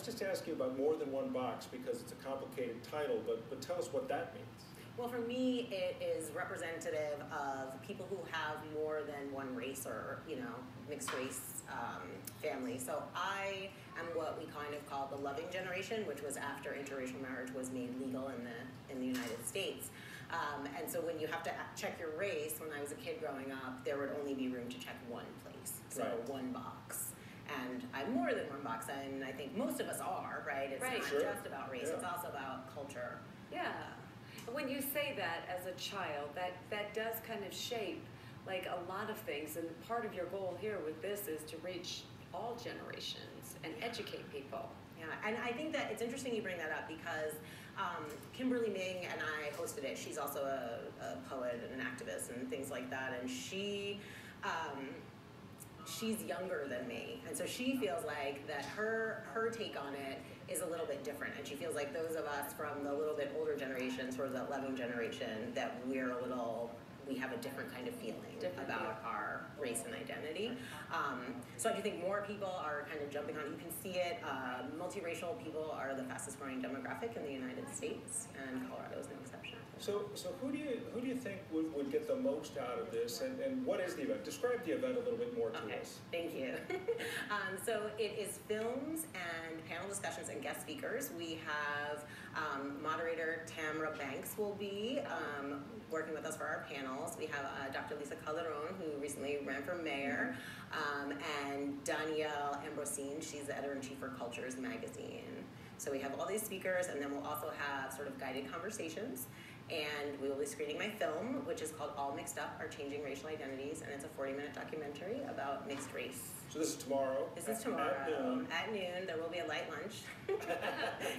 was just asking about More Than One Box because it's a complicated title, but tell us what that means. Well, for me, it is representative of people who have more than one race or, mixed race family. So I am what we kind of call the loving generation, which was after interracial marriage was made legal in the United States. And so when you have to check your race, when I was a kid growing up, there would only be room to check one place, so right. One box. And I'm more than one box, and I think most of us are, right? It's right. not Sure. just about race, Yeah. it's also about culture. Yeah. When you say that as a child, that does kind of shape like a lot of things, and part of your goal here with this is to reach all generations and educate people. Yeah, and I think that it's interesting you bring that up because Kimberly Ming and I hosted it. She's also a poet and an activist and things like that, and she's younger than me, and so she feels like that her take on it is a little bit different, and she feels like those of us from the little bit older generation, sort of that 11 generation, that we have a different kind of feeling about our race and identity. So I do think more people are kind of jumping on. You can see it. Multiracial people are the fastest growing demographic in the United States, and Colorado is no exception. So who do you think would get the most out of this, and what is the event? Describe the event a little bit more to us. Thank you. So it is films and panel discussions and guest speakers. We have moderator Tamara Banks will be working with us for our panels. We have Dr. Lisa Calderon, who recently ran for mayor, and Danielle Ambrosine. She's the editor-in-chief for Cultures magazine. So we have all these speakers, and then we'll also have sort of guided conversations. And we will be screening my film, which is called All Mixed Up, Our Changing Racial Identities, and it's a 40-minute documentary about mixed race. So this is tomorrow? This is tomorrow. At noon. There will be a light lunch.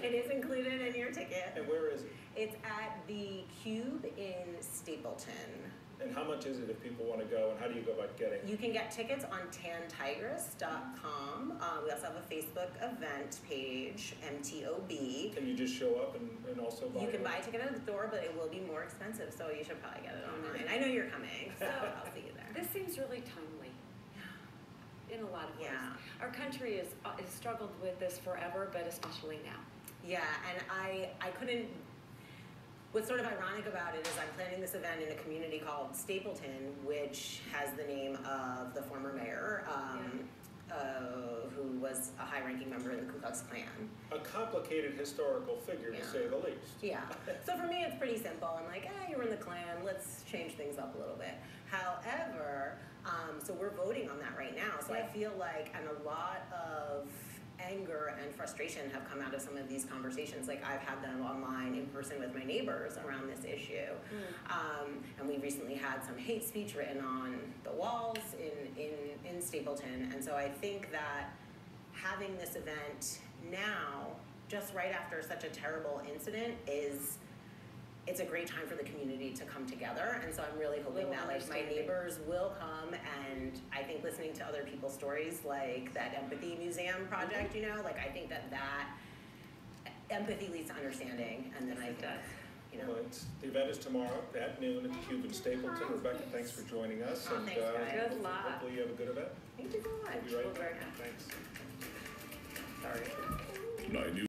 It is included in your ticket. And where is it? It's at the Cube in Stapleton. And how much is it if people want to go, and how do you go about getting it? You can get tickets on tantigress.com. We also have a Facebook event page, MTOB. Can you just show up and also buy it? You can buy a ticket at the door, but it will be more expensive, so you should probably get it online. I know you're coming, so I'll see you there. This seems really timely in a lot of ways. Yeah. Our country has struggled with this forever, but especially now. Yeah, and I couldn't. What's sort of ironic about it is I'm planning this event in a community called Stapleton, which has the name of the former mayor, who was a high-ranking member in the Ku Klux Klan. A complicated historical figure, to say the least. Yeah. So for me, it's pretty simple. I'm like, you were in the Klan. Let's change things up a little bit. However, so we're voting on that right now. So I feel like, and a lot of anger and frustration have come out of some of these conversations. Like I've had them online in person with my neighbors around this issue. And we recently had some hate speech written on the walls in Stapleton. And so I think that having this event now, just right after such a terrible incident, it's a great time for the community to come together, and so I'm really hoping that like my neighbors will come, and I think listening to other people's stories, like that Empathy Museum project, I think that empathy leads to understanding, and then I think, Well, the event is tomorrow at noon at the Cube in Stapleton. Rebecca, thanks for joining us. Thanks, guys. Good luck. Hopefully you have a good event. Thank you so much. We'll be right back. Thanks. Sorry.